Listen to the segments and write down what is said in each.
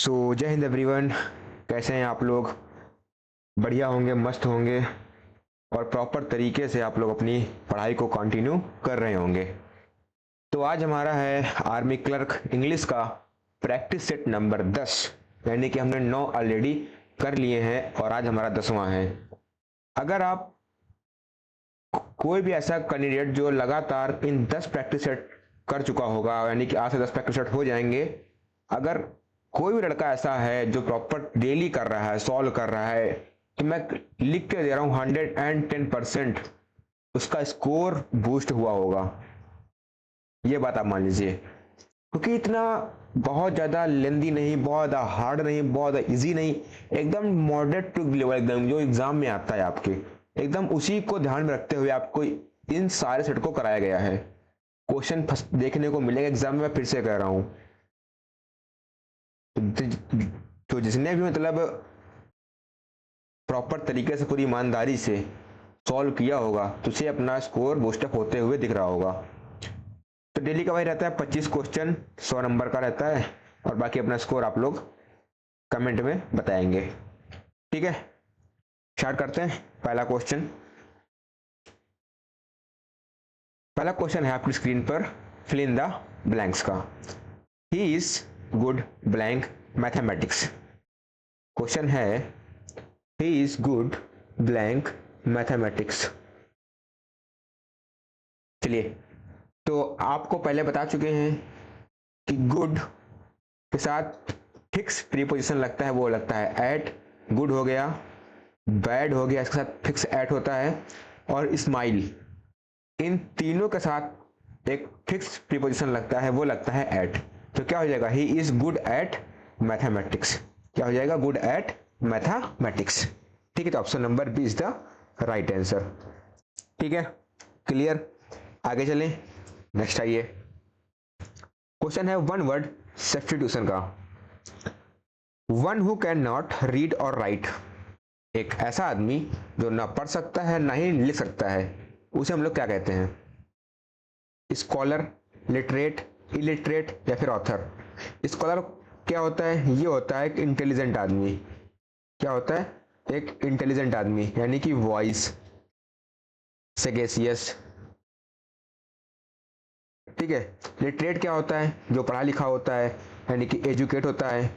जय हिंद एवरीवन। कैसे हैं आप लोग? बढ़िया होंगे, मस्त होंगे और प्रॉपर तरीके से आप लोग अपनी पढ़ाई को कंटिन्यू कर रहे होंगे। तो आज हमारा है आर्मी क्लर्क इंग्लिश का प्रैक्टिस सेट नंबर 10, यानी कि हमने 9 ऑलरेडी कर लिए हैं और आज हमारा 10वां है। अगर आप कोई भी ऐसा कैंडिडेट जो लगातार इन 10 प्रैक्टिस सेट कर चुका होगा, यानी कि आज से 10 प्रैक्टिस सेट हो जाएंगे, अगर कोई भी लड़का ऐसा है जो प्रॉपर डेली कर रहा है, सॉल्व कर रहा है, तो मैं लिख के दे रहा हूं 110% उसका स्कोर बूस्ट हुआ होगा। ये बात आप मान लीजिए, क्योंकि इतना बहुत ज़्यादा लेंदी नहीं, बहुत ज़्यादा हार्ड नहीं, बहुत ज़्यादा इजी नहीं, एकदम मॉडरेट टू लेवल, एकदम जो एग्जाम में आता है आपके, एकदम उसी को ध्यान में रखते हुए आपको इन सारे सेट को कराया गया है। क्वेश्चन देखने को मिलेगा एग्जाम में, मैं फिर से कह रहा हूं, तो जिसने भी मतलब प्रॉपर तरीके से पूरी ईमानदारी से सॉल्व किया होगा तो उसे अपना स्कोर बूस्टअप होते हुए दिख रहा होगा। तो डेली का भाई रहता है 25 क्वेश्चन, 100 नंबर का रहता है, और बाकी अपना स्कोर आप लोग कमेंट में बताएंगे। ठीक है, स्टार्ट करते हैं। पहला क्वेश्चन है आपकी स्क्रीन पर, फिल इन द ब्लैंक्स का। He is good blank mathematics. Question है he is good blank mathematics. चलिए, तो आपको पहले बता चुके हैं कि गुड के साथ फिक्स प्रीपोजिशन लगता है, वो लगता है एट। गुड हो गया, बैड हो गया, इसके साथ फिक्स एट होता है, और स्माइल, इन तीनों के साथ एक फिक्स प्रीपोजिशन लगता है, वो लगता है एट। तो क्या हो जाएगा? He is good at mathematics. क्या हो जाएगा? Good at mathematics. ठीक है, तो option number B is the right answer. ठीक है, क्लियर। आगे चलें, नेक्स्ट आइए। क्वेश्चन है वन वर्ड सब्स्टिट्यूशन का। One who can not read और राइट, एक ऐसा आदमी जो ना पढ़ सकता है ना ही लिख सकता है, उसे हम लोग क्या कहते हैं? स्कॉलर, लिटरेट, इलिटरेट या फिर ऑथर। स्कॉलर क्या होता है? ये होता है एक इंटेलिजेंट आदमी। क्या होता है? एक इंटेलिजेंट आदमी, यानी कि वॉइस, सेगेसियस। ठीक है। लिटरेट क्या होता है? जो पढ़ा लिखा होता है, यानी कि एजुकेट होता है।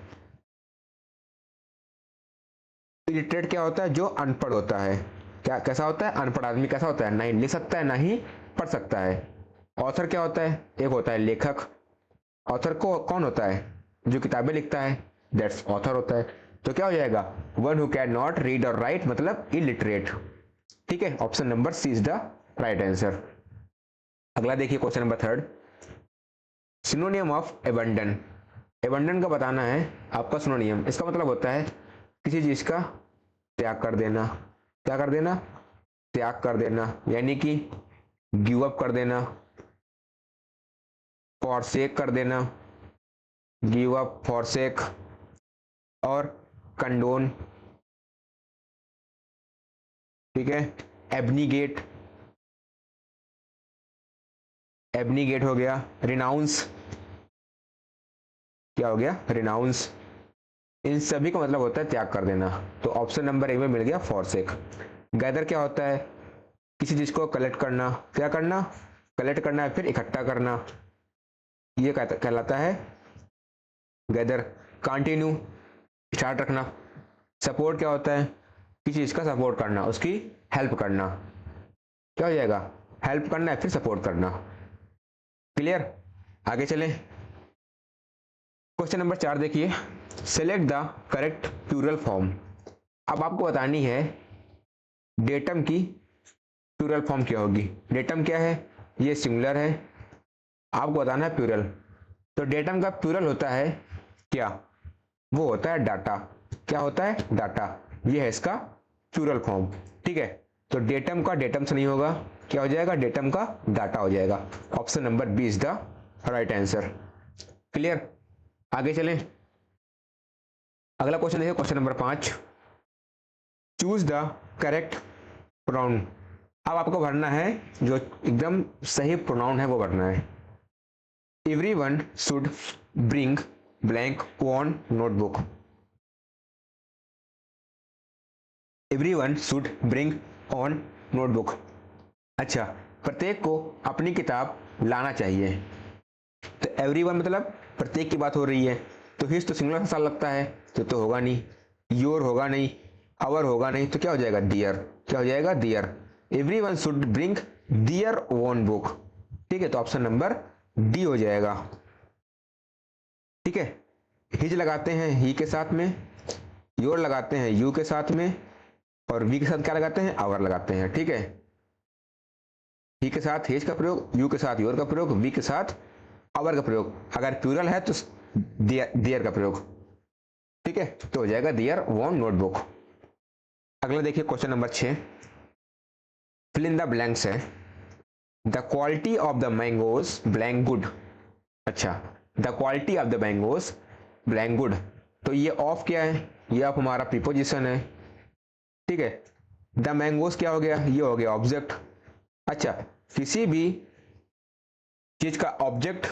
इलिटरेट क्या होता है? जो अनपढ़ होता है। क्या कैसा होता है? अनपढ़ आदमी कैसा होता है? ना ही लिख सकता है ना ही पढ़ सकता है। ऑथर क्या होता है? एक होता है लेखक। ऑथर को कौन होता है? जो किताबें लिखता है, दैट्स ऑथर होता है। तो क्या हो जाएगा? One who can not read और राइट मतलब इलिटरेट। ठीक है, option number C is the right answer. अगला देखिए, question number 3, synonym of abandon. Abandon का बताना है आपका सिनोनियम। इसका मतलब होता है किसी चीज का त्याग कर देना। क्या कर देना? त्याग कर देना, यानी कि गिव अप कर देना, फॉरसेक कर देना, गिव अप, फॉरसेक और कंडोन। ठीक है, एब्निगेट, एब्निगेट हो गया। रिनाउंस, क्या हो गया? रिनाउंस। इन सभी का मतलब होता है त्याग कर देना। तो ऑप्शन नंबर ए में मिल गया फॉरसेक। गैदर क्या होता है? किसी चीज को कलेक्ट करना। क्या करना? कलेक्ट करना है, फिर इकट्ठा करना, ये कहलाता है गैदर। कंटिन्यू, स्टार्ट रखना। सपोर्ट क्या होता है? किसी चीज का सपोर्ट करना, उसकी हेल्प करना। क्या हो जाएगा? हेल्प करना है, फिर सपोर्ट करना। क्लियर। आगे चलें। क्वेश्चन नंबर 4 देखिए, select the correct plural form. अब आपको बतानी है डेटम की प्लूरल फॉर्म क्या होगी। डेटम क्या है? ये सिंगुलर है, आपको बताना है प्लूरल। तो डेटम का प्लूरल होता है क्या? वो होता है डाटा। क्या होता है? डाटा। ये है इसका प्लूरल फॉर्म। ठीक है, तो डेटम का डेटम से नहीं होगा, क्या हो जाएगा? डेटम का डाटा हो जाएगा। Option number B is the right answer. Clear. आगे चलें। अगला क्वेश्चन देखिए, question number 5, choose the correct pronoun. अब आपको भरना है जो एकदम सही प्रोनाउन है, वो भरना है। Everyone should bring blank on notebook. Everyone should bring on notebook. अच्छा, प्रत्येक को अपनी किताब लाना चाहिए। तो एवरीवन मतलब प्रत्येक की बात हो रही है, तो हिज तो सिंगुलर सा लगता है, तो होगा नहीं। योर होगा नहीं, आवर होगा नहीं, तो क्या हो जाएगा दियर। क्या हो जाएगा their. Everyone should bring their own book. ठीक है, तो ऑप्शन नंबर डी हो जाएगा। ठीक है, हिज लगाते हैं ही के साथ में, योर लगाते हैं यू के साथ में, और वी के साथ क्या लगाते हैं, आवर लगाते हैं। ठीक है, ही के साथ हिज का प्रयोग, यू के साथ योर का प्रयोग, वी के साथ आवर का प्रयोग, अगर प्लूरल है तो दियर का प्रयोग। ठीक है, तो हो जाएगा दियर वॉन नोटबुक। अगला देखिए question number 6, fill in the blanks है। The quality of the mangoes blank good. अच्छा, the quality of the mangoes blank good, तो ये ऑफ क्या है, ये ऑफ हमारा प्रीपोजिशन है। ठीक है, द मैंगोज क्या हो गया, ये हो गया ऑब्जेक्ट। अच्छा, किसी भी चीज का ऑब्जेक्ट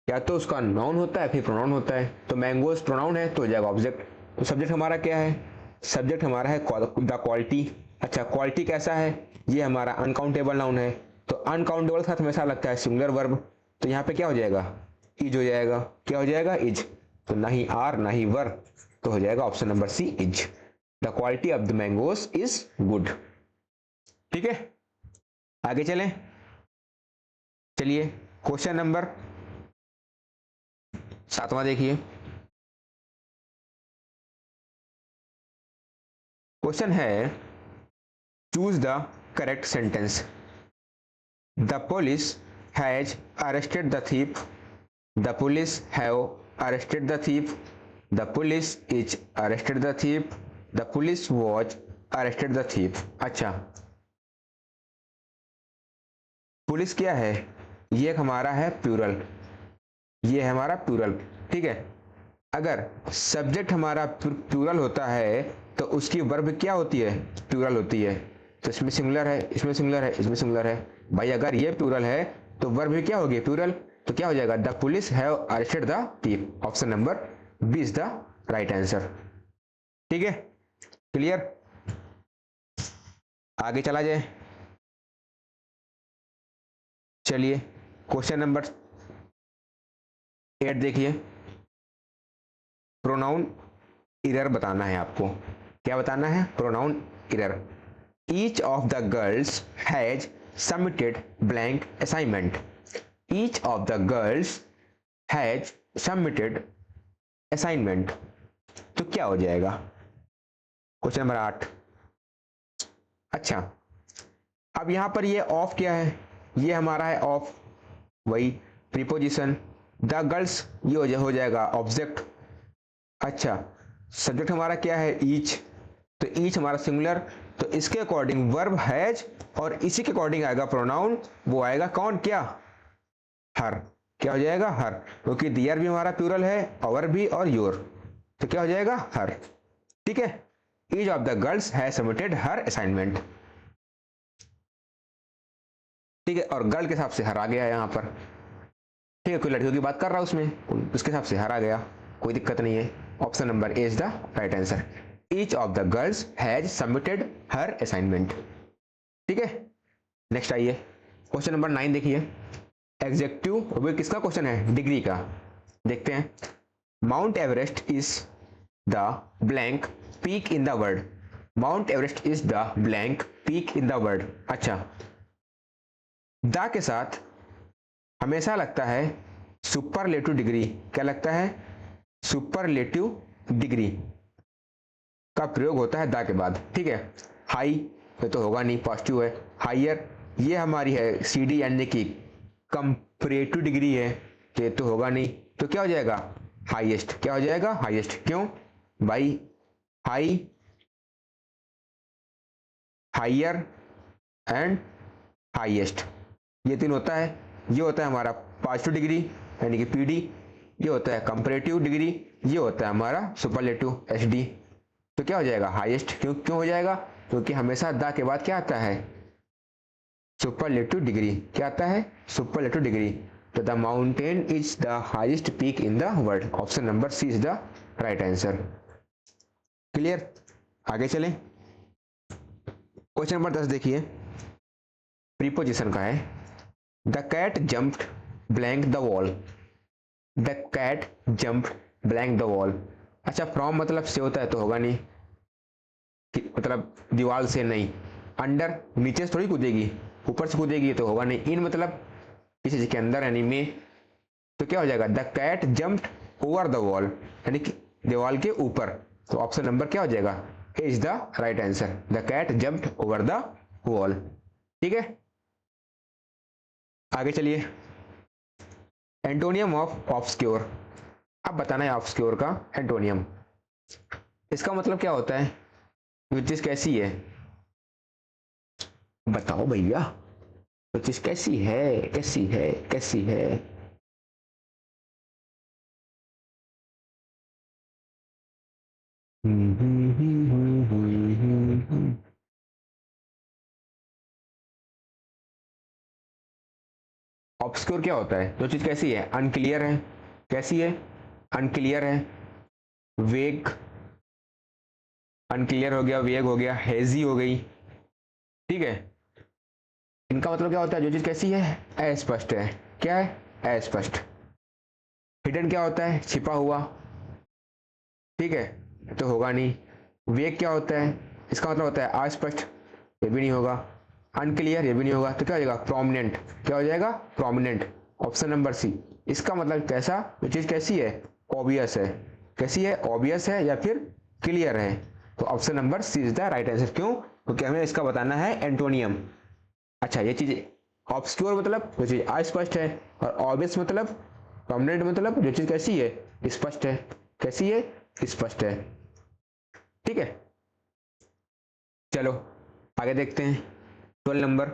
या तो उसका नाउन होता है फिर प्रोनाउन होता है, तो मैंगोज प्रोनाउन है तो हो जाएगा ऑब्जेक्ट। तो सब्जेक्ट हमारा क्या है, सब्जेक्ट हमारा है द क्वालिटी। अच्छा, क्वालिटी कैसा है, ये हमारा अनकाउंटेबल नाउन है, तो अनकाउंटेबल के साथ हमेशा लगता है सिंगुलर वर्ब, तो यहाँ पे क्या हो जाएगा, इज हो जाएगा। क्या हो जाएगा, इज। तो ना ही आर ना ही वर, तो हो जाएगा option number C is. The quality of the mangoes is good. ठीक है, आगे चलें। चलिए क्वेश्चन नंबर 7वां देखिए। क्वेश्चन है, choose the correct sentence. The police has arrested the thief. The police have arrested the thief. The police is arrested the thief. The police was arrested the thief. अच्छा, police क्या है, ये हमारा है plural, ये है हमारा प्लूरल। ठीक है, अगर सब्जेक्ट हमारा प्लूरल होता है तो उसकी वर्ब क्या होती है, प्लूरल होती है। तो इसमें सिंगुलर है, इसमें सिंगुलर है, इसमें सिंगुलर है। भाई अगर ये प्लूरल है तो वर्ब भी क्या होगी, प्लूरल, तो क्या हो जाएगा, the police have arrested the thief. Option number B is the right answer. ठीक है, क्लियर। आगे चला जाए। चलिए क्वेश्चन नंबर 8 देखिए। प्रोनाउन इरर बताना है आपको। क्या बताना है, pronoun error. Each of the girls has submitted blank assignment. Each of the girls has submitted assignment, तो क्या हो जाएगा, क्वेश्चन नंबर 8। अच्छा, अब यहां पर ये ऑफ क्या है, ये हमारा है ऑफ, वही प्रीपोजिशन। द गर्ल्स ये हो जाएगा ऑब्जेक्ट। अच्छा, सब्जेक्ट हमारा क्या है, ईच, तो ईच हमारा सिंगुलर, तो इसके अकॉर्डिंग वर्ब हैज, और इसी के अकॉर्डिंग आएगा प्रोनाउन, वो आएगा कौन, क्या, हर। क्या हो जाएगा, हर, क्योंकि दियर भी हमारा प्लूरल है, और भी और योर, तो क्या हो जाएगा, हर। ठीक है, each of the girls has submitted her assignment. ठीक है, और गर्ल के हिसाब से हर आ गया यहाँ पर। ठीक है, कोई लड़कियों की बात कर रहा है उसमें, उसके हिसाब से हर आ गया, कोई दिक्कत नहीं है। Option number A is the right answer. Each of the girls has submitted her assignment. ठीक है, नेक्स्ट आइए क्वेश्चन नंबर 9 देखिए। एग्जेक्टिव वो किसका क्वेश्चन है, डिग्री का। देखते हैं, mount Everest is the blank peak in the world. Mount Everest is the blank peak in the world. अच्छा, द के साथ हमेशा लगता है सुपरलेटिव डिग्री। क्या लगता है, सुपरलेटिव डिग्री का प्रयोग होता है द के बाद। ठीक है, हाई ये तो होगा नहीं, पॉजिटिव है। हायर ये हमारी है सीडी यानी कि कंपैरेटिव डिग्री है, तो ये तो होगा नहीं, तो क्या हो जाएगा, हाईएस्ट। क्या हो जाएगा, हाईएस्ट। क्यों भाई, हाई, हायर एंड हाईएस्ट, ये तीन होता है। ये होता है हमारा पॉजिटिव डिग्री यानी कि पीडी, ये होता है कंपैरेटिव डिग्री, ये होता है हमारा सुपरलेटिव एसडी। तो क्या हो जाएगा, हाईएस्ट। क्यों क्यों हो जाएगा, क्योंकि हमेशा द के बाद क्या आता है, सुपरलेटिव डिग्री। क्या आता है, सुपरलेटिव डिग्री। तो the mountain is the highest peak in the world. Option number C is the right answer. Clear, आगे चलें। क्वेश्चन नंबर 10 देखिए, प्रीपोजिशन का है। The cat jumped blank the wall. The cat jumped blank the wall. अच्छा, from मतलब से होता है तो होगा नहीं, मतलब दीवार से नहीं। अंडर नीचे से थोड़ी कूदेगी, ऊपर से कूदेगी तो होगा नहीं। इन मतलब किसी चीज के अंदर यानी में, तो क्या हो जाएगा? The cat jumped over the wall, यानी कि दीवार के ऊपर। तो ऑप्शन नंबर क्या हो जाएगा? A is the right answer. The cat jumped over the wall. ठीक है, आगे चलिए। Antonym of obscure. अब बताना है ऑब्सक्योर का एंटोनियम। इसका मतलब क्या होता है? वो चीज कैसी है? बताओ भैया, वो चीज कैसी है? कैसी है? कैसी है? ऑब्सक्योर क्या होता है? जो चीज कैसी है? अनक्लियर है। कैसी है? अनक्लियर है। वेग, अनक्लियर हो गया, वेग हो गया, हेजी हो गई। ठीक है, इनका मतलब क्या होता है? जो चीज कैसी है? अस्पष्ट है। क्या है? अस्पष्ट। हिडन क्या होता है? छिपा हुआ। ठीक है, तो होगा नहीं। वेग क्या होता है? इसका मतलब होता है अस्पष्ट, ये भी नहीं होगा। अनक्लियर, ये भी नहीं होगा। तो क्या हो जाएगा? प्रोमिनेंट। क्या हो जाएगा? प्रोमिनेंट। Option number C. इसका मतलब कैसा? जो चीज कैसी है? ऑब्वियस है। कैसी है? ऑब्वियस है या फिर क्लियर है। तो option number C is the right answer. क्यों? क्योंकि हमें इसका बताना है एंटोनियम। अच्छा, ये चीज ऑब्सक्योर मतलब जो चीज अस्पष्ट है, और ऑब्वियस मतलब, प्रोमिनेंट मतलब जो चीज कैसी है? स्पष्ट है। कैसी है? स्पष्ट है। ठीक है, चलो आगे देखते हैं। 12 नंबर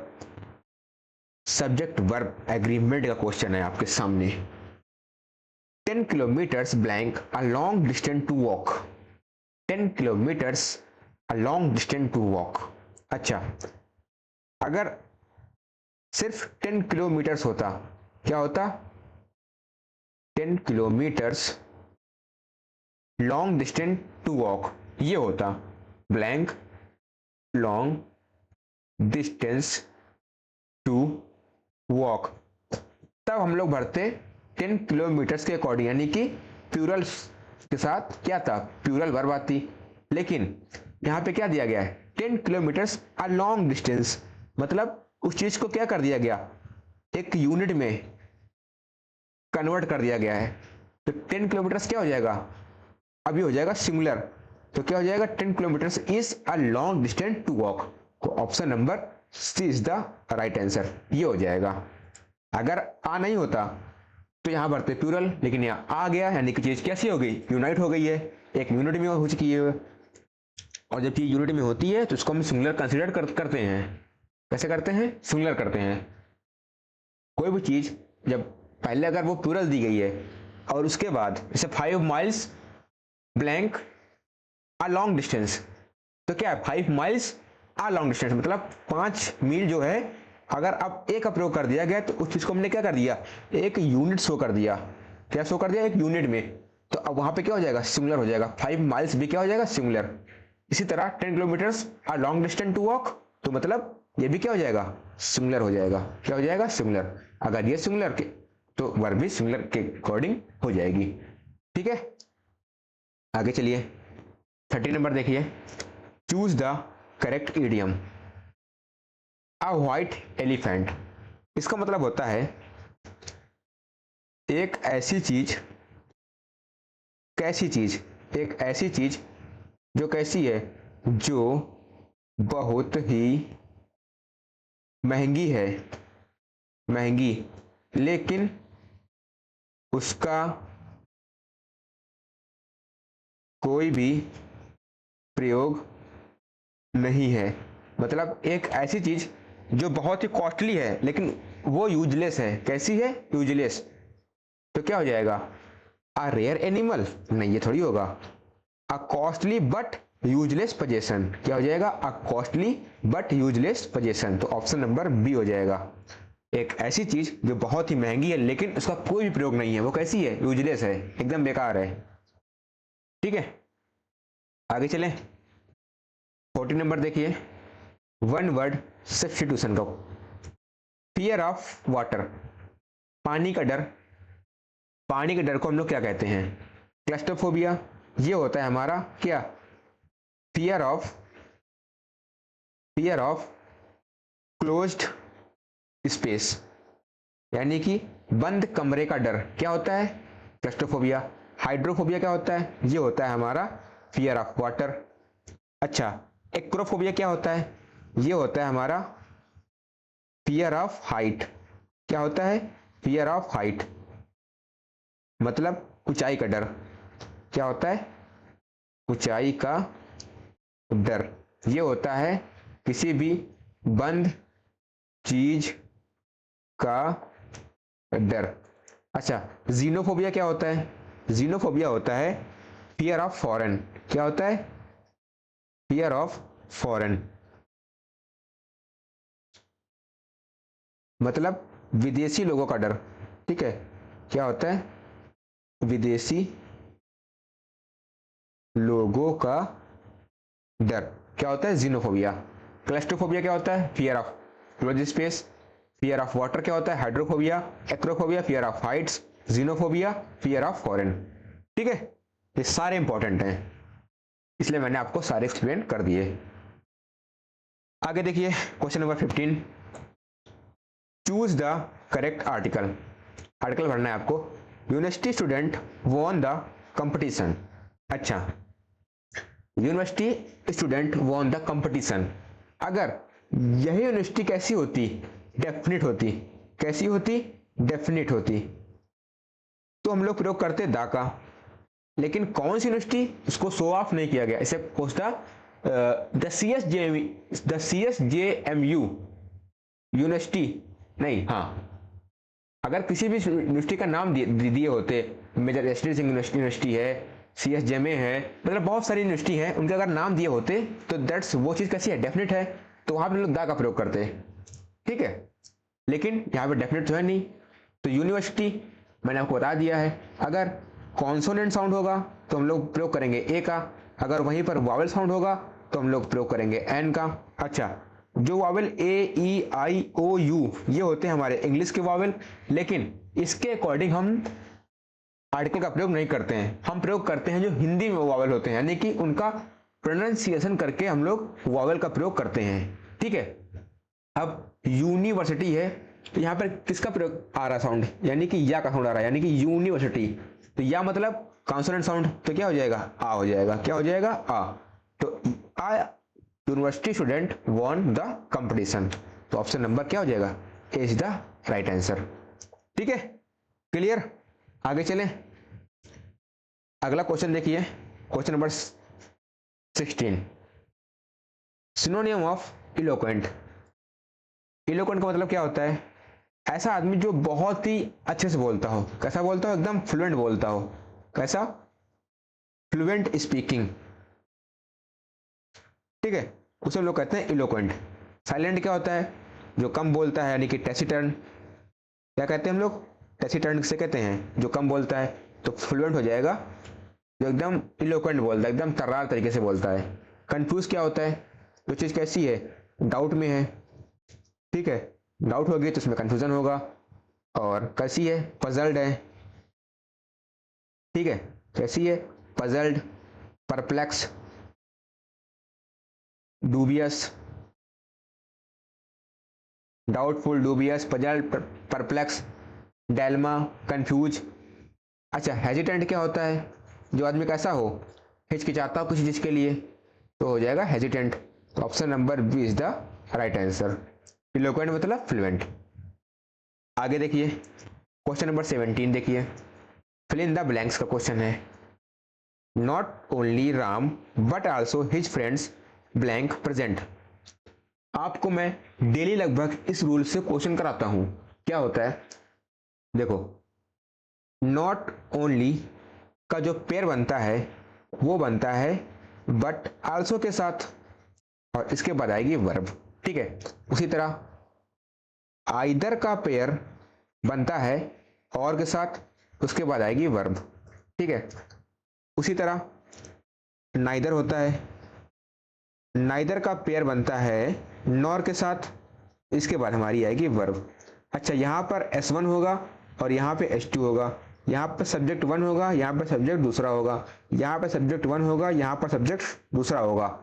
सब्जेक्ट वर्ब एग्रीमेंट का क्वेश्चन है आपके सामने। 10 kilometres blank a long distance to walk. 10 kilometres a long distance to walk. अच्छा, अगर सिर्फ 10 किलोमीटर्स होता, क्या होता? 10 kilometres long distance to walk, ये होता blank long distance to walk. तब हम लोग भरते 10 किलोमीटर्स के अकॉर्डिंग, यानी कि प्लूरल के साथ क्या था? प्लूरल वर्ब आती। लेकिन यहां पे क्या दिया गया है? 10 किलोमीटर्स अ लॉन्ग डिस्टेंस, मतलब उस चीज को क्या कर दिया गया? एक यूनिट में कन्वर्ट कर दिया गया है। तो 10 किलोमीटर्स क्या हो जाएगा? अभी हो जाएगा सिंगुलर। तो क्या हो जाएगा? 10 kilometres is a long distance to walk. तो option number C is the right answer, ये हो जाएगा। अगर आ नहीं होता तो यहां भरते प्लूरल, लेकिन यहां आ गया, यानी कि चीज कैसी हो गई? यूनाइट हो गई है, एक यूनिट में हो चुकी है। और जब चीज यूनिट में होती है तो उसको हम सिंगुलर कंसीडर करते हैं। कैसे करते हैं? सिंगुलर करते हैं। कोई भी चीज जब पहले अगर वो प्लूरल दी गई है और उसके बाद जैसे 5 miles blank a long distance, तो क्या है? 5 माइल्स अ लॉन्ग डिस्टेंस मतलब 5 मील जो है, अगर अब एक का प्रयोग कर दिया गया तो उस चीज को हमने क्या कर दिया? एक यूनिट शो कर दिया। क्या शो कर दिया? एक यूनिट में। तो अब वहां पे क्या हो जाएगा? सिंगुलर हो जाएगा। 5 माइल्स भी क्या हो जाएगा? सिंगुलर। इसी तरह 10 kilometres a long distance to walk, तो मतलब ये भी क्या हो जाएगा? सिंगुलर हो जाएगा। क्या हो जाएगा? सिंगुलर। अगर ये सिंगुलर के तो वर्ब भी सिंगुलर के अकॉर्डिंग हो जाएगी। ठीक है, आगे चलिए। 30 नंबर देखिए। Choose the correct idiom. A white elephant, इसका मतलब होता है एक ऐसी चीज, कैसी चीज? एक ऐसी चीज जो कैसी है? जो बहुत ही महंगी है, महंगी, लेकिन उसका कोई भी प्रयोग नहीं है। मतलब एक ऐसी चीज जो बहुत ही कॉस्टली है लेकिन वो यूजलेस है। कैसी है? यूजलेस। तो क्या हो जाएगा? A rare animal? नहीं, ये थोड़ी होगा। A costly but useless possession. क्या हो जाएगा? A costly but useless possession. तो ऑप्शन नंबर बी हो जाएगा। एक ऐसी चीज जो बहुत ही महंगी है लेकिन उसका कोई भी प्रयोग नहीं है, वो कैसी है? यूजलेस है, एकदम बेकार है। ठीक है, आगे चलें। 14 नंबर देखिए, वन वर्ड सब्स्टिट्यूशन का। फियर ऑफ वाटर, पानी का डर। पानी के डर को हम लोग क्या कहते हैं? क्लस्ट्रोफोबिया। ये होता है हमारा क्या? फियर ऑफ क्लोज्ड स्पेस, यानी कि बंद कमरे का डर क्या होता है? क्लस्ट्रोफोबिया। हाइड्रोफोबिया क्या होता है? ये होता है हमारा फियर ऑफ वाटर। अच्छा, एक्रोफोबिया क्या होता है? ये होता है हमारा फियर ऑफ हाइट। क्या होता है? फियर ऑफ हाइट, मतलब ऊंचाई का डर। क्या होता है? ऊंचाई का डर। ये होता है किसी भी बंद चीज का डर। अच्छा, जीनोफोबिया क्या होता है? जीनोफोबिया होता है फियर ऑफ फॉरेन। क्या होता है? फियर ऑफ फॉरेन, मतलब विदेशी लोगों का डर। ठीक है, क्या होता है? विदेशी लोगों का डर। क्या होता है? जीनोफोबिया। क्लस्ट्रोफोबिया क्या होता है? Fear of close space. Fear of water क्या होता है? Hydrophobia. Acrophobia fear of Heights. Xenophobia fear of foreign. ठीक है, ये सारे इंपॉर्टेंट हैं, इसलिए मैंने आपको सारे एक्सप्लेन कर दिए। आगे देखिए question number 15, choose the correct article. Article भरना है आपको। University student won the competition. अच्छा, university student won the competition, अगर यही यूनिवर्सिटी कैसी होती? डेफिनेट होती। कैसी होती? डेफिनेट होती। तो हम लोग प्रयोग करते दा का, लेकिन कौन सी यूनिवर्सिटी, उसको शो ऑफ नहीं किया गया। इसे पूछता द CSJMU यूनिवर्सिटी नहीं। हाँ, अगर किसी भी यूनिवर्सिटी का नाम दिए होते, मेजर रेसिडेंस यूनिवर्सिटी है, CSJMA है, मतलब बहुत सारी यूनिवर्सिटी है, उनके अगर नाम दिए होते तो दैट्स वो चीज़ कैसी है? डेफिनेट है, तो वहाँ पे लोग दा का प्रयोग करते हैं। ठीक है, लेकिन यहाँ पे डेफिनेट तो है नहीं, तो यूनिवर्सिटी मैंने आपको बता दिया है। अगर कॉन्सोनेंट साउंड होगा तो हम लोग प्रयोग करेंगे ए का, अगर वहीं पर वावल साउंड होगा तो हम लोग प्रयोग करेंगे एन का। अच्छा, जो vowel A E I O U ये होते हैं हमारे इंग्लिश के वावल, लेकिन इसके अकॉर्डिंग हम आर्टिकल का प्रयोग नहीं करते हैं। हम प्रयोग करते हैं जो हिंदी में वावल होते हैं, यानी कि उनका प्रोनाउंसिएशन करके हम लोग वावल का प्रयोग करते हैं। ठीक है, अब यूनिवर्सिटी है तो यहाँ पर किसका प्रयोग आ रहा साउंड? यानी कि या का साउंड आ रहा है, यानी कि यूनिवर्सिटी। तो या मतलब कॉन्सोनेंट साउंड, तो क्या हो जाएगा? आ हो जाएगा। क्या हो जाएगा? आ। तो आ university student won the competition, तो ऑप्शन नंबर क्या हो जाएगा? A is the right answer. ठीक है, क्लियर? आगे चलें, अगला क्वेश्चन देखिए, question number 16, synonym of eloquent. Eloquent का मतलब क्या होता है? ऐसा आदमी जो बहुत ही अच्छे से बोलता हो। कैसा बोलता हो? एकदम फ्लुएंट बोलता हो। कैसा? Fluent speaking. ठीक है, उसे लोग कहते हैं इलोक्वेंट। साइलेंट क्या होता है? जो कम बोलता है, यानी कि टैसिटर्न। क्या कहते हैं हम लोग? टैसिटर्न से कहते हैं जो कम बोलता है। तो फ्लुएंट हो जाएगा जो एकदम इलोक्वेंट बोलता है, एकदम तर्रार तरीके से बोलता है। कंफ्यूज क्या होता है? जो चीज़ कैसी है? डाउट में है। ठीक है, डाउट होगी तो उसमें कंफ्यूजन होगा। और कैसी है? पजल्ड है। ठीक है, कैसी है? Puzzled, perplexed, dubious, doubtful, dubious, puzzled, perplexed, dilemma, confuse. अच्छा, हेजिटेंट क्या होता है? जो आदमी कैसा हो? हिचकिचाता हो किसी चीज के लिए, तो हो जाएगा हेजिटेंट। तो option number B is the right answer. Eloquent मतलब फ्लुएंट। आगे देखिए क्वेश्चन नंबर 17 देखिए, फिल इन द ब्लैंक्स का क्वेश्चन है। Not only Ram but also his friends blank present. आपको मैं डेली लगभग इस रूल से क्वेश्चन कराता हूं। क्या होता है? देखो, नॉट ओनली का जो पेयर बनता है वो बनता है बट आल्सो के साथ, और इसके बाद आएगी वर्ब। ठीक है, उसी तरह आइदर का पेयर बनता है और के साथ, उसके बाद आएगी वर्ब, ठीक है। उसी तरह नाइदर होता है, नाइदर का पेयर बनता है नॉर के साथ, इसके बाद हमारी आएगी वर्ब। अच्छा, यहाँ पर S1 होगा और यहाँ पे S2 होगा, यहाँ पर सब्जेक्ट 1 होगा, यहाँ पर सब्जेक्ट दूसरा होगा, यहाँ पर सब्जेक्ट 1 होगा, यहाँ पर सब्जेक्ट दूसरा होगा।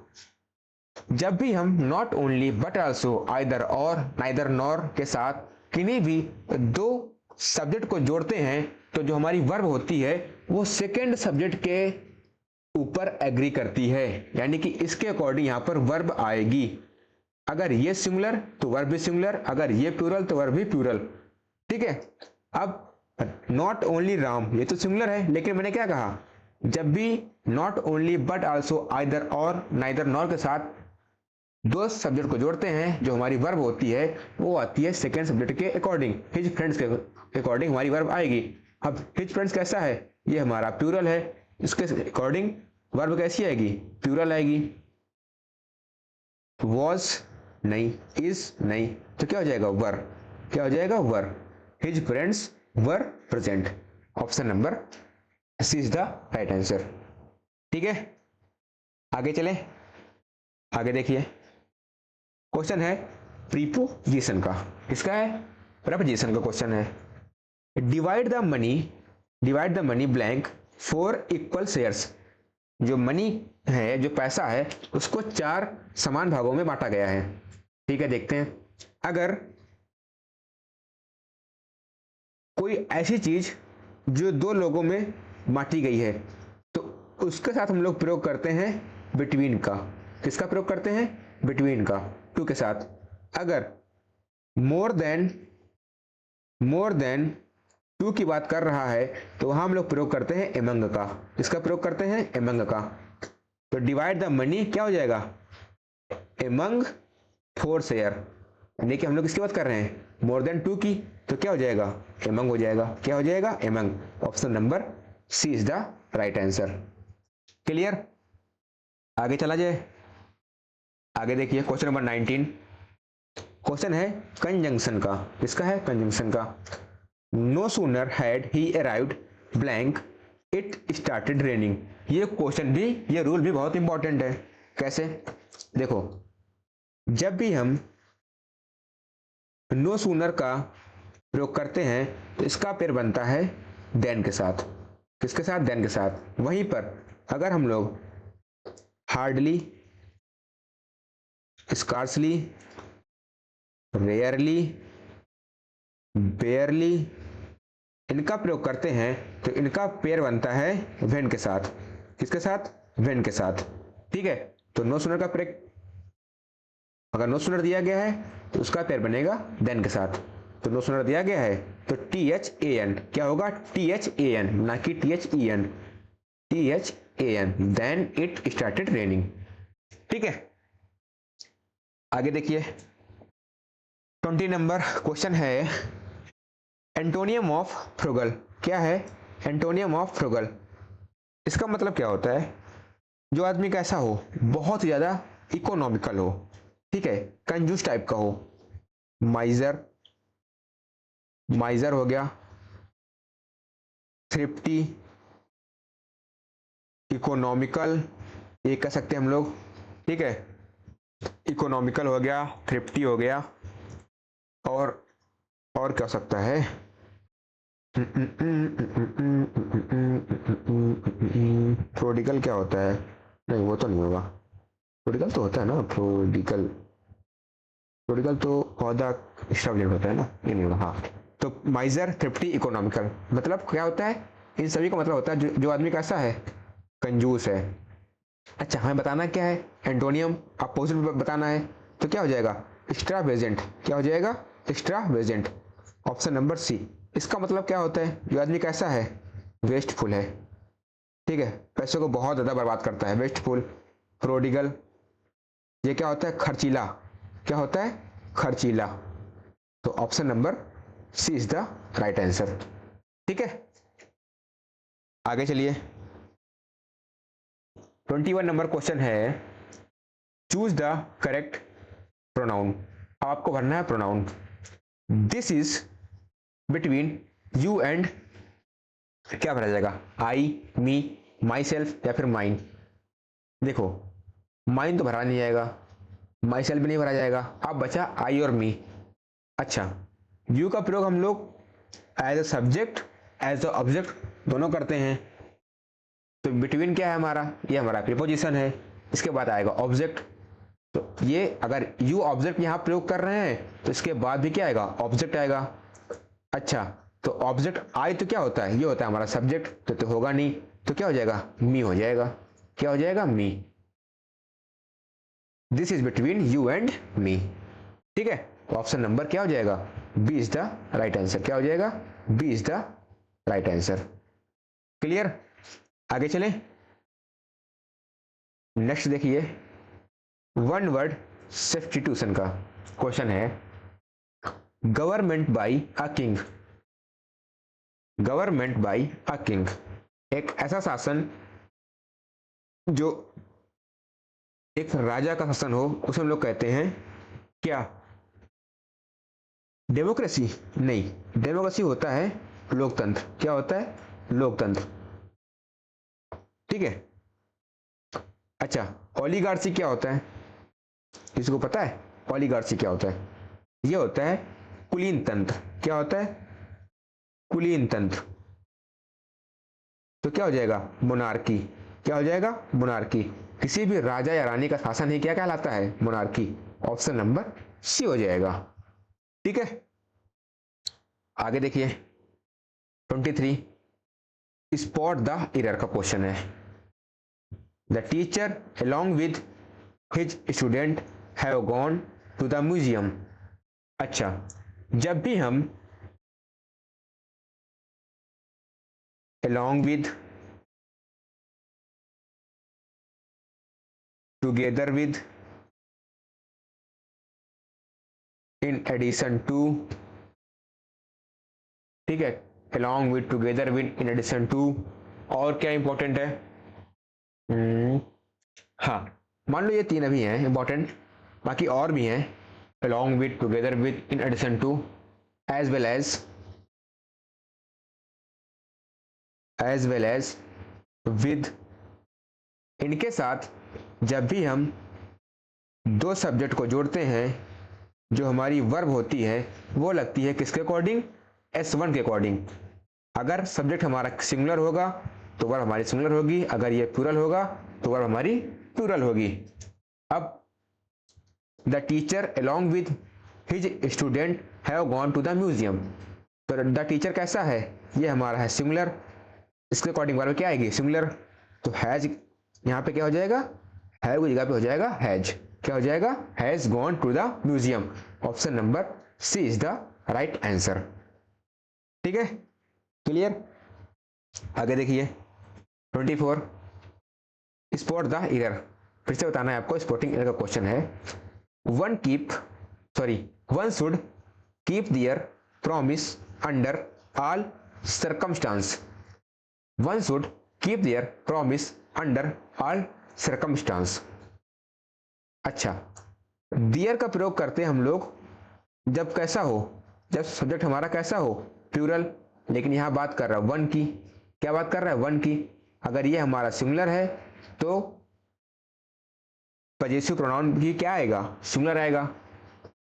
जब भी हम not only but also, either और, नाइदर नॉर के साथ किन्हीं भी दो सब्जेक्ट को जोड़ते हैं तो जो हमारी वर्ब होती है वो सेकेंड सब्जेक्ट के ऊपर एग्री करती है, यानी कि इसके अकॉर्डिंग यहाँ पर वर्ब आएगी। अगर ये सिंगुलर तो वर्ब भी सिंगुलर, अगर ये प्लूरल तो वर्ब भी प्लूरल, ठीक है। अब नॉट ओनली राम, ये तो सिंगुलर है, लेकिन मैंने क्या कहा, जब भी not only but also, either और, नाइदर नॉर के साथ दो सब्जेक्ट को जोड़ते हैं जो हमारी वर्ब होती है वो आती है सेकेंड सब्जेक्ट के अकॉर्डिंग, हिज फ्रेंड्स के अकॉर्डिंग हमारी वर्ब आएगी। अब हिज फ्रेंड्स कैसा है, ये हमारा प्लूरल है, इसके अकॉर्डिंग वर्ब कैसी आएगी, प्लूरल आएगी। वॉज नहीं, इज नहीं, तो क्या हो जाएगा, वर, क्या हो जाएगा, were. His friends were present. Option number C is the right answer, ठीक है। आगे चलें, आगे देखिए, क्वेश्चन है प्रीपोजिशन का, किसका है, प्रीपोजिशन का क्वेश्चन है। Divide the money blank four equal shares. जो मनी है, जो पैसा है, उसको 4 समान भागों में बांटा गया है, ठीक है। देखते हैं, अगर कोई ऐसी चीज जो 2 लोगों में बांटी गई है तो उसके साथ हम लोग प्रयोग करते हैं बिटवीन का। किसका प्रयोग करते हैं, बिटवीन का, टू के साथ। अगर मोर देन 2 की बात कर रहा है तो वहां हम लोग प्रयोग करते हैं एमंग का। किसका प्रयोग करते हैं, एमंग का। तो डिवाइड द मनी क्या हो जाएगा, एमंग 4 शेयर, यानी कि हम लोग किसकी बात कर रहे हैं, मोर देन 2 की, तो क्या हो जाएगा, एमंग हो जाएगा, क्या हो जाएगा, among. Option number C is the right answer, clear. आगे चला जाए, आगे देखिए क्वेश्चन नंबर 19। क्वेश्चन है कंजंक्शन का, किसका है, कंजंक्शन का। No sooner had he arrived blank it started raining. ये क्वेश्चन भी, ये रूल भी बहुत इंपॉर्टेंट है। कैसे, देखो, जब भी हम नो सूनर का प्रयोग करते हैं तो इसका पेयर बनता है देन के साथ। किसके साथ, देन के साथ। वहीं पर अगर हम लोग हार्डली, स्कार्सली, रेयरली, बेयरली इनका प्रयोग करते हैं तो इनका पेयर बनता है व्हेन के साथ। किसके साथ, व्हेन के साथ, ठीक है। तो नो सूनर का प्रयोग, अगर नो सूनर दिया गया है तो उसका पेयर बनेगा देन के साथ। तो नो सूनर दिया गया है तो THAN क्या होगा, THAN, ना कि THEN, THAN, then it started raining, ठीक है। आगे देखिए 20 नंबर क्वेश्चन है एंटोनियम ऑफ फ्रुगल। क्या है, एंटोनियम ऑफ फ्रुगल। इसका मतलब क्या होता है, जो आदमी कैसा हो, बहुत ही ज्यादा इकोनॉमिकल हो, ठीक है, कंजूस टाइप का हो। माइजर, माइजर हो गया, थ्रिफ्टी, इकोनॉमिकल, ये कह सकते हैं हम लोग, ठीक है। इकोनॉमिकल हो गया, थ्रिफ्टी हो गया, और क्या हो सकता है, प्रोडिगल क्या होता है, नहीं वो तो नहीं होगा, प्रोडिगल तो होता है ना, प्रोडिगल, प्रोडिगल तो पौधा स्टैब्लिश होता है ना, ये नहीं होगा, हाँ। तो माइजर, थ्रिफ्टी, इकोनॉमिकल, मतलब क्या होता है, इन सभी का मतलब होता है जो आदमी कैसा है, कंजूस है। अच्छा, हमें बताना क्या है, एंटोनियम अपोजिट बताना है, तो क्या हो जाएगा, एक्स्ट्रावेजेंट, क्या हो जाएगा, एक्स्ट्रावेजेंट। Option number C. इसका मतलब क्या होता है, जो आदमी कैसा है, वेस्टफुल है, ठीक है, पैसों को बहुत ज्यादा बर्बाद करता है, वेस्टफुल। प्रोडिगल, ये क्या होता है, खर्चीला, क्या होता है, खर्चीला। तो option number C is the right answer, ठीक है। आगे चलिए 21 नंबर क्वेश्चन है चूज द करेक्ट प्रोनाउन। अब आपको भरना है pronoun. This is between you and, क्या भरा जाएगा, आई, मी, माई सेल्फ या फिर माइन। देखो माइन तो भरा नहीं जाएगा, माई सेल्फ भी नहीं भरा जाएगा, अब बचा आई और मी। अच्छा, यू का प्रयोग हम लोग as a subject as a object दोनों करते हैं। तो बिटवीन क्या है हमारा, ये हमारा प्रीपोजिशन है, इसके बाद आएगा ऑब्जेक्ट। तो ये अगर यू ऑब्जेक्ट यहां प्रयोग कर रहे हैं तो इसके बाद भी क्या आएगा, ऑब्जेक्ट आएगा। अच्छा, तो ऑब्जेक्ट आई तो क्या होता है, ये होता है हमारा सब्जेक्ट, तो होगा नहीं, तो क्या हो जाएगा, मी हो जाएगा। क्या हो जाएगा, me. This is between you and me. ठीक है, तो ऑप्शन नंबर क्या हो जाएगा, B is the right answer. क्या हो जाएगा, B is the right answer. Clear, आगे चलें। नेक्स्ट देखिए, वन वर्ड सब्स्टिट्यूशन का क्वेश्चन है। Government by a king, government by a king, एक ऐसा शासन जो एक राजा का शासन हो, उसे हम लोग कहते हैं क्या, डेमोक्रेसी। नहीं, डेमोक्रेसी होता है लोकतंत्र। क्या होता है, लोकतंत्र। ठीक है। अच्छा, ओलिगार्सी क्या होता है, किसी को पता है ओलिगार्सी क्या होता है, ये होता है कुलीन तंत्र। क्या होता है, कुलीन तंत्र। तो क्या हो जाएगा, मोनार्की। क्या हो जाएगा, मोनार्की। किसी भी राजा या रानी का शासन ही क्या कहलाता है, मोनार्की। ऑप्शन नंबर सी हो जाएगा। ठीक है, आगे देखिए 23, स्पॉट द एरर का क्वेश्चन है। The teacher along with his student have gone to the museum। अच्छा, जब भी हम along with, together with, in addition to, ठीक है, along with, together with, in addition to, और क्या इंपॉर्टेंट है, हाँ, मान लो ये तीन अभी हैं इंपॉर्टेंट, बाकी और भी हैं, along with, together with, in addition to, as well as with। इनके साथ जब भी हम दो सब्जेक्ट को जोड़ते हैं, जो हमारी वर्ब होती है वो लगती है किसके अकॉर्डिंग, S1 के अकॉर्डिंग। अगर सब्जेक्ट हमारा सिंगुलर होगा तो वर्ब हमारी सिंगुलर होगी, अगर ये प्लूरल होगा तो वर्ब हमारी प्लूरल होगी। अब the teacher along with his student have gone to the museum, तो द टीचर कैसा है, ये हमारा है सिंगुलर, इसके अकॉर्डिंग वर्ब क्या आएगी, सिंगुलर। तो हैज यहाँ पे क्या हो जाएगा, हैव की जगह पे हो जाएगा हैज। क्या हो जाएगा, has gone to the museum. Option number C is the right answer. ठीक है, क्लियर। आगे देखिए 24, स्पॉट द एरर। फिर से बताना है आपको, स्पॉटिंग एरर का क्वेश्चन है। One should keep their promise under all circumstance. One should keep their promise under all circumstance. अच्छा, दियर का प्रयोग करते हैं हम लोग जब कैसा हो, जब सब्जेक्ट हमारा कैसा हो, प्लूरल, लेकिन यहां बात कर रहा है वन की। क्या बात कर रहा है, वन की। अगर ये हमारा सिंगुलर है तो पजेसिव प्रोनाउन भी क्या आएगा, सिंगुलर आएगा।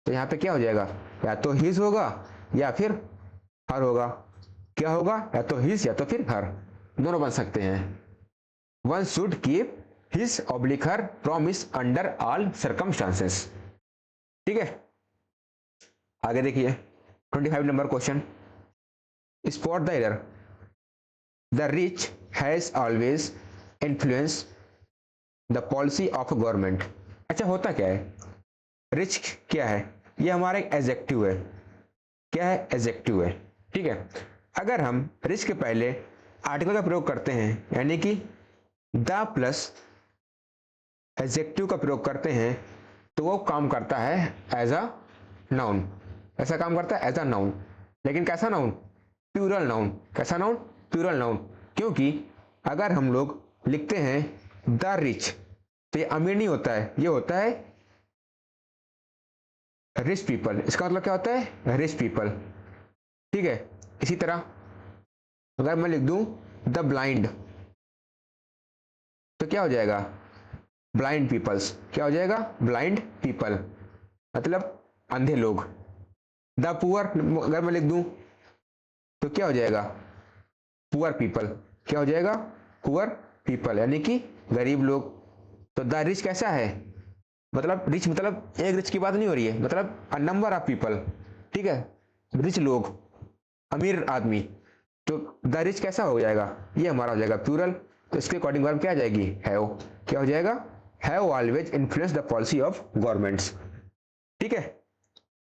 तो यहाँ पे क्या हो जाएगा, या तो हिज होगा या फिर हर होगा। क्या होगा, या तो हिज या तो फिर हर, दोनों बन सकते हैं। One should keep his oblique her promise under all circumstances. ठीक है, आगे देखिए 25 number question, spot the error. The rich has always influence the policy of government. अच्छा, होता क्या है, रिच क्या है, ये हमारा एक एडजेक्टिव है। क्या है, एडजेक्टिव है। ठीक है, अगर हम रिच के पहले आर्टिकल का प्रयोग करते हैं, यानी कि द प्लस एडजेक्टिव का प्रयोग करते हैं, तो वो काम करता है एज अ नाउन। ऐसा काम करता है एज अ नाउन, लेकिन कैसा नाउन, प्लूरल नाउन। कैसा नाउन, प्लूरल नाउन। क्योंकि अगर हम लोग लिखते हैं द रिच, तो ये अमीर नहीं होता है, ये होता है रिच पीपल, इसका मतलब क्या होता है, रिच पीपल। ठीक है, इसी तरह अगर मैं लिख दूं द ब्लाइंड, तो क्या हो जाएगा, ब्लाइंड पीपल्स। क्या हो जाएगा, ब्लाइंड पीपल, मतलब अंधे लोग। द पुअर अगर मैं लिख दूं तो क्या हो जाएगा, पुअर पीपल। क्या हो जाएगा, पुअर पीपल, यानी कि गरीब लोग। तो द रिच कैसा है, मतलब रिच मतलब एक रिच की बात नहीं हो रही है, मतलब अ नंबर ऑफ पीपल। ठीक है, रिच लोग, अमीर आदमी। तो द रिच कैसा हो जाएगा, ये हमारा हो जाएगा प्लूरल। तो इसके अकॉर्डिंग वर्ब क्या आ जाएगी, हैव। क्या हो जाएगा, have always influence the policy of governments. ठीक है,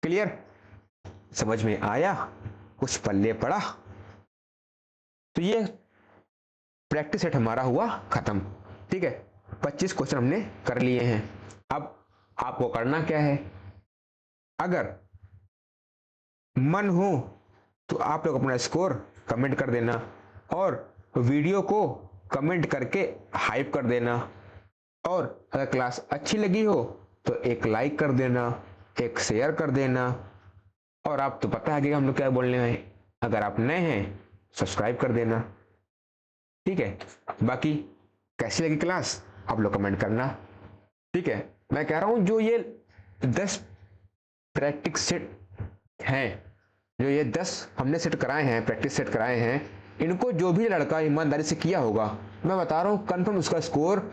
क्लियर, समझ में आया, कुछ पल्ले पड़ा। तो ये प्रैक्टिस सेट हमारा हुआ खत्म। ठीक है, 25 क्वेश्चन हमने कर लिए हैं। अब आपको करना क्या है, अगर मन हो तो आप लोग अपना स्कोर कमेंट कर देना, और वीडियो को कमेंट करके हाइप कर देना, और अगर क्लास अच्छी लगी हो तो एक लाइक कर देना, एक शेयर कर देना, और आप तो पता है कि हम लोग क्या बोलने हैं, अगर आप नए हैं सब्सक्राइब कर देना। ठीक है, बाकी कैसी लगी क्लास आप लोग कमेंट करना। ठीक है, मैं कह रहा हूं जो ये 10 प्रैक्टिस सेट हैं, जो ये 10 हमने सेट कराए हैं, प्रैक्टिस सेट कराए हैं, इनको जो भी लड़का ईमानदारी से किया होगा, मैं बता रहा हूँ कन्फर्म उसका स्कोर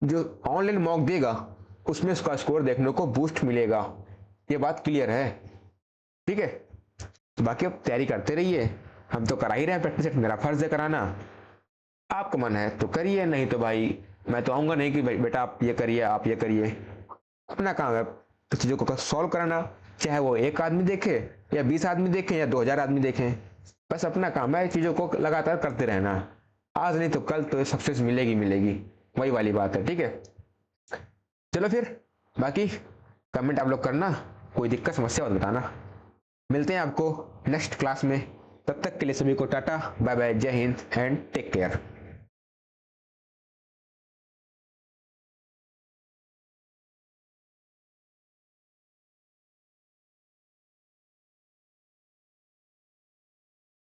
जो ऑनलाइन मॉक देगा उसमें उसका स्कोर देखने को बूस्ट मिलेगा। ये बात क्लियर है। ठीक है, तो बाकी अब तैयारी करते रहिए, हम तो करा ही रहे हैं प्रैक्टिस सेट, मेरा फर्ज है कराना। आपका मन है तो करिए, नहीं तो भाई मैं तो आऊंगा नहीं कि बेटा आप ये करिए आप ये करिए। अपना काम है तो चीज़ों को सॉल्व कराना, चाहे वो एक आदमी देखे या 20 आदमी देखें या 2000 आदमी देखें, बस अपना काम है चीज़ों को लगातार करते रहना। आज नहीं तो कल तो सक्सेस मिलेगी मिलेगी, वही वाली बात है। ठीक है, चलो फिर बाकी कमेंट आप लोग करना, कोई दिक्कत समस्या हो बताना। मिलते हैं आपको नेक्स्ट क्लास में, तब तक के लिए सभी को टाटा बाय बाय, जय हिंद एंड टेक केयर।